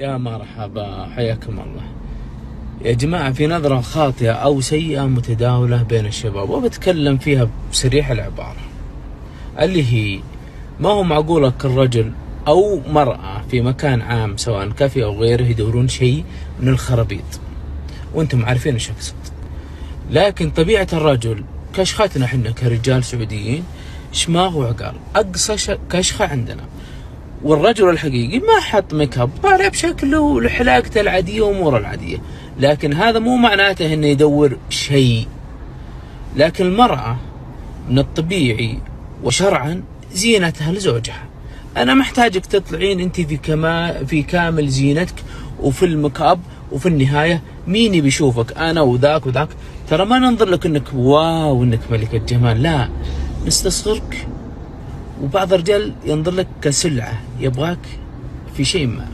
يا مرحبا، حياكم الله. يا جماعة، في نظرة خاطئة أو سيئة متداولة بين الشباب وبتكلم فيها بصريح العبارة، اللي هي ما هو معقولة كل رجل أو مرأة في مكان عام سواء كافي أو غيره يدورون شيء من الخرابيط، وانتم عارفين ايش اقصد. لكن طبيعة الرجل كشختنا احنا كرجال سعوديين شماغ وعقال، أقصى كشخة عندنا. والرجل الحقيقي ما حط ميك اب، طالع بشكله لحلاقته العادية واموره العادية، لكن هذا مو معناته انه يدور شيء. لكن المرأة من الطبيعي وشرعا زينتها لزوجها. انا محتاجك تطلعين انت في كامل زينتك وفي الميك اب، وفي النهاية مين يبي يشوفك؟ انا وذاك وذاك. ترى ما ننظر لك انك واو انك ملكة جمال، لا، نستصغرك. وبعض الرجال ينظر لك كسلعة، يبغاك في شيء ما.